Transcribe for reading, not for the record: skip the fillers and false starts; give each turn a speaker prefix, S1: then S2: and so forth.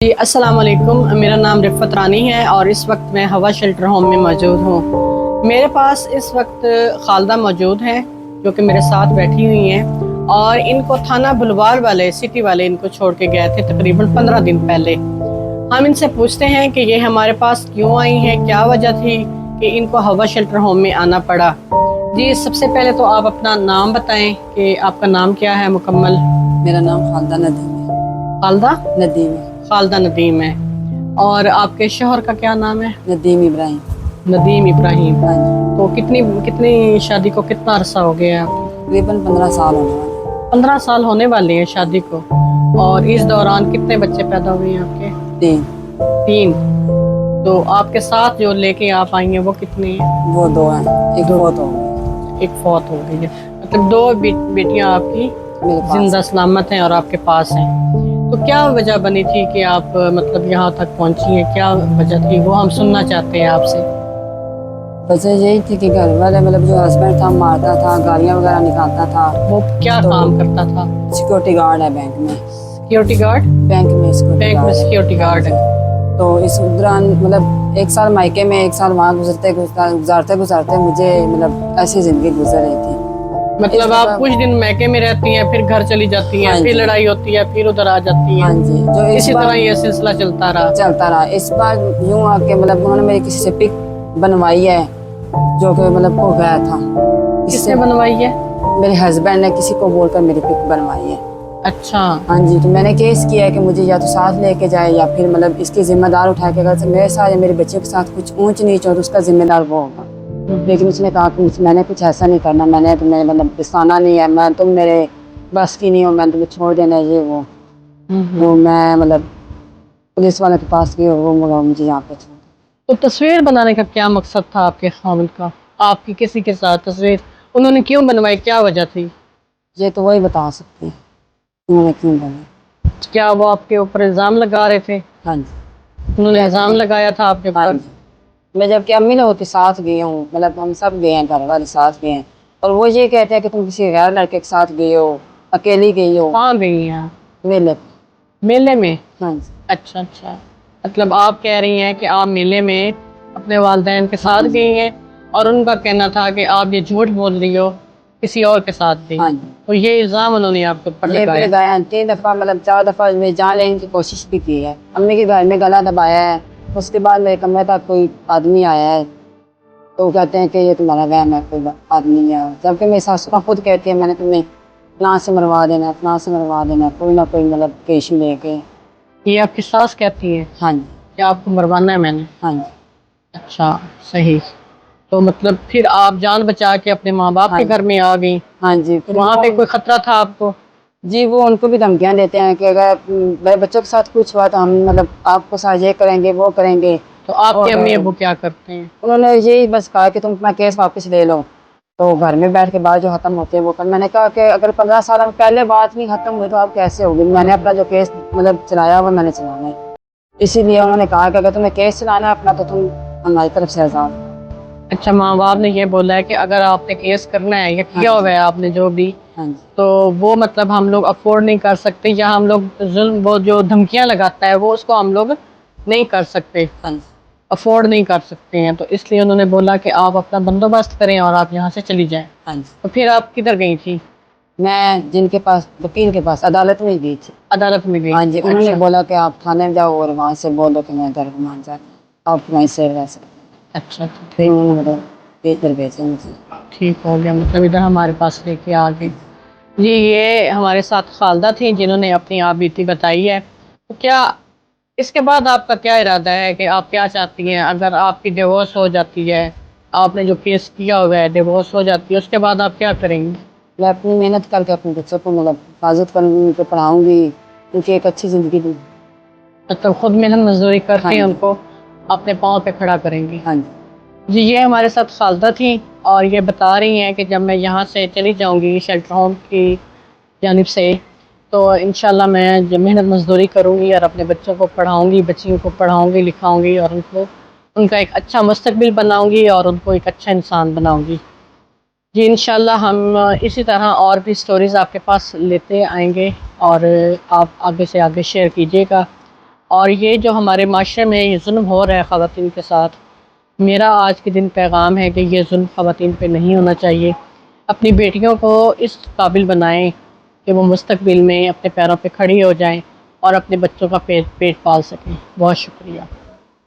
S1: جی السلام علیکم، میرا نام رفت رانی ہے اور اس وقت میں ہوا شیلٹر ہوم میں موجود ہوں۔ میرے پاس اس وقت خالدہ موجود ہیں جو کہ میرے ساتھ بیٹھی ہوئی ہیں، اور ان کو تھانہ بلوار والے سٹی والے ان کو چھوڑ کے گئے تھے تقریباً 15 دن پہلے۔ ہم ان سے پوچھتے ہیں کہ یہ ہمارے پاس کیوں آئی ہیں، کیا وجہ تھی کہ ان کو ہوا شیلٹر ہوم میں آنا پڑا۔ جی سب سے پہلے تو آپ اپنا نام بتائیں کہ آپ کا نام کیا ہے مکمل؟
S2: میرا نام خالدہ ندیم ہے۔
S1: خالدہ
S2: ندیم ہے۔
S1: خالدہ ندیم ہے۔ اور آپ کے شوہر کا کیا نام ہے؟
S2: ندیم ابراہیم۔
S1: ندیم ابراہیم۔
S2: ہاں جی۔
S1: تو کتنی شادی کو کتنا عرصہ ہو گیا آپ؟
S2: تقریباً 15 سال ہونے والے۔
S1: 15 سال ہونے والے ہیں شادی کو۔ اور اس دوران کتنے بچے پیدا ہوئے ہیں آپ کے؟
S2: 3۔
S1: 3۔ تو آپ کے ساتھ جو لے کے آپ آئی ہیں وہ کتنے ہیں؟
S2: وہ 2 ہیں، ایک فوت ہو گئی۔
S1: ایک فوت ہو گئی ہے، مطلب 2 بیٹیاں آپ کی
S2: میرے پاس
S1: زندہ سلامت ہیں اور آپ کے پاس ہیں۔ تو کیا وجہ بنی تھی کہ آپ مطلب یہاں تک پہنچی ہیں؟ کیا وجہ تھی وہ ہم سننا چاہتے ہیں آپ سے۔
S2: وجہ یہی تھی کہ گھر والے مطلب جو ہسبینڈ تھا مارتا تھا، گالیاں وغیرہ نکالتا تھا۔
S1: وہ کیا کام کرتا تھا؟
S2: سیکورٹی گارڈ ہے بینک میں۔
S1: Security guard?
S2: بینک میں
S1: بینک میں سیکورٹی گارڈ ہے۔
S2: تو اس دوران مطلب 1 سال مائکے میں 1 سال وہاں گزارتے مجھے مطلب ایسی زندگی گزر رہی تھی۔
S1: مطلب آپ کچھ دن میکے میں رہتی ہیں، پھر گھر چلی جاتی ہیں، پھر لڑائی ہوتی ہے، پھر ادھر آ جاتی ہیں۔
S2: ہاں جی، جو
S1: اسی طرح یہ سلسلہ چلتا رہا۔
S2: اس بار یوں آ کے مطلب انہوں نے میری کسی سے پک بنوائی ہے جو کہ مطلب ہو گیا تھا۔
S1: کس نے بنوائی ہے؟
S2: میرے ہسبینڈ نے کسی کو بول کر میری پک بنوائی ہے۔
S1: اچھا۔
S2: ہاں جی، تو میں نے کیس کیا ہے کہ مجھے یا تو ساتھ لے کے جائے یا پھر مطلب اس کی ذمہ دار اٹھا کے اگر میرے ساتھ یا میرے بچے کے ساتھ کچھ اونچ نیچ ہو تو اس کا ذمہ دار وہ ہوگا۔ لیکن اس نے کہا کہ میں نے کچھ ایسا نہیں کرنا، میں نے تمہیں مطلب بسانا نہیں ہے، میں تم میرے بس کی نہیں ہو، میں تمہیں چھوڑ دینا یہ وہ۔ تو میں مطلب پولیس والے کے پاس گئی، وہ مجھے یہاں پہ چھوڑ۔
S1: تو تصویر بنانے کا کیا مقصد تھا آپ کے خاوند کا؟ آپ کی کسی کے ساتھ تصویر انہوں نے کیوں بنوائی، کیا وجہ تھی؟
S2: یہ تو وہی بتا سکتے ہیں انہوں نے کیوں بنوائی۔
S1: کیا وہ آپ کے اوپر الزام لگا رہے تھے؟
S2: ہاں جی،
S1: انہوں نے الزام لگایا تھا آپ کے
S2: ہاں
S1: اوپر؟
S2: جی۔ میں جب کہ امی لوگوں کے ساتھ گئی ہوں، مطلب ہم سب گئے ہیں، گھر والے ساتھ گئے ہیں، اور وہ یہ کہتے ہیں کہ تم کسی غیر لڑکے کے ساتھ گئی ہو، اکیلی گئی ہو۔
S1: کہاں گئی ہیں؟
S2: میلے پہ۔
S1: میلے میں؟
S2: ہاں جی۔
S1: اچھا اچھا، مطلب آپ کہہ رہی ہیں کہ آپ میلے میں اپنے والدین کے ساتھ گئی ہیں، اور ان کا کہنا تھا کہ آپ یہ جھوٹ بول رہی ہو، کسی اور کے ساتھ گئی۔
S2: ہاں جی،
S1: تو یہ الزام انہوں نے آپ کے اوپر
S2: یہ
S1: لگایا؟
S2: لگایا 3 دفعہ، مطلب 4 دفعہ میں جان لینے کی کوشش بھی کی ہے۔ امی کے گھر میں گلا دبایا ہے، اس کے بعد میرے کمرے تک کوئی آدمی آیا ہے تو کہتے ہیں کہ یہ تمہارا وہم ہے، کوئی آدمی نہیں آیا، جبکہ میری ساسو کا خود کہتی ہے میں نے تمہیں فلاں سے مروا دینا، فلاں سے مروا دینا، کوئی نہ کوئی مطلب کیش لے کے۔
S1: یہ آپ کی ساس کہتی ہے
S2: ہاں جی،
S1: کہ آپ کو مروانا ہے میں نے؟
S2: ہاں جی،
S1: اچھا صحیح۔ تو مطلب پھر آپ جان بچا کے اپنے ماں باپ کے گھر میں آ گئی؟
S2: ہاں جی۔
S1: وہاں پہ کوئی خطرہ تھا آپ کو؟
S2: جی، وہ ان کو بھی دھمکیاں دیتے ہیں کہ اگر میرے بچوں کے ساتھ کچھ ہوا تو ہم مطلب آپ کو ساتھ یہ کریں گے وہ کریں گے۔
S1: تو آپ کے امی ابو کیا کرتے ہیں؟
S2: انہوں نے یہی بس کہا کہ تم اپنا کیس واپس لے لو، تو گھر میں بیٹھ کے بات جو ختم ہوتے ہیں وہ کر۔ میں نے کہا کہ اگر 15 سال پہلے بات نہیں ختم ہوئی تو اب کیسے ہوگی؟ میں نے اپنا جو کیس مطلب چلایا وہ میں نے چلانا ہے، اسی لیے انہوں نے کہا کہ اگر تمہیں کیس چلانا ہے اپنا تو تم ہماری طرف سے آزاد۔
S1: اچھا، ماں باپ نے یہ بولا ہے کہ اگر آپ نے کیس کرنا ہے یا کیا ہوا ہے آپ نے جو بھی،
S2: ہاں جی،
S1: تو وہ مطلب ہم لوگ افورڈ نہیں کر سکتے، یا ہم لوگ ظلم وہ جو دھمکیاں لگاتا ہے وہ اس کو ہم لوگ نہیں کر سکتے،
S2: ہاں جی،
S1: افورڈ نہیں کر سکتے ہیں، تو اس لیے انہوں نے بولا کہ آپ اپنا بندوبست کریں اور آپ یہاں سے چلی جائیں۔
S2: ہاں جی۔
S1: تو پھر آپ کدھر گئی تھی؟
S2: میں جن کے پاس وکیل کے پاس عدالت میں گئی تھی۔
S1: عدالت میں گئی؟
S2: ہاں جی، انہوں نے بولا کہ آپ تھانے جاؤ اور وہاں سے بولو کہ میں درگمان جا آپ وہیں سے رہ سکتے۔
S1: اچھا اچھا،
S2: پھر انہوں نے بہتر بھیجے مجھے۔
S1: ٹھیک ہو گیا، مطلب ادھر ہمارے پاس لے کے آ گئی۔ جی یہ ہمارے ساتھ خالدہ تھیں جنہوں نے اپنی آپ بیتی بتائی ہے۔ تو کیا اس کے بعد آپ کا کیا ارادہ ہے کہ آپ کیا چاہتی ہیں؟ اگر آپ کی ڈیورس ہو جاتی ہے، آپ نے جو کیس کیا ہوا ہے ڈیورس ہو جاتی ہے، اس کے بعد آپ کیا کریں گی؟
S2: میں اپنی محنت کر کے اپنے بچوں کو مطلب حفاظت کروں گی، ان کو پڑھاؤں گی، ان کی ایک اچھی زندگی دوں گی۔
S1: مطلب خود محنت مزدوری کر
S2: ہاں
S1: کے ان
S2: جی،
S1: کو اپنے پاؤں پہ کھڑا کریں گی؟
S2: ہاں جی،
S1: جی یہ ہمارے ساتھ خالدہ تھیں، اور یہ بتا رہی ہیں کہ جب میں یہاں سے چلی جاؤں گی شیلٹر ہوم کی جانب سے، تو انشاءاللہ میں جب محنت مزدوری کروں گی اور اپنے بچوں کو پڑھاؤں گی، بچیوں کو پڑھاؤں گی لکھاؤں گی، اور ان کا ایک اچھا مستقبل بناؤں گی اور ان کو ایک اچھا انسان بناؤں گی۔ جی انشاءاللہ ہم اسی طرح اور بھی سٹوریز آپ کے پاس لیتے آئیں گے، اور آپ آگے سے آگے شیئر کیجیے گا۔ اور یہ جو ہمارے معاشرے میں یہ ظلم ہو رہا ہے خواتین کے ساتھ، میرا آج کے دن پیغام ہے کہ یہ ظلم خواتین پہ نہیں ہونا چاہیے۔ اپنی بیٹیوں کو اس قابل بنائیں کہ وہ مستقبل میں اپنے پیروں پہ کھڑی ہو جائیں اور اپنے بچوں کا پیٹ پال سکیں۔ بہت شکریہ۔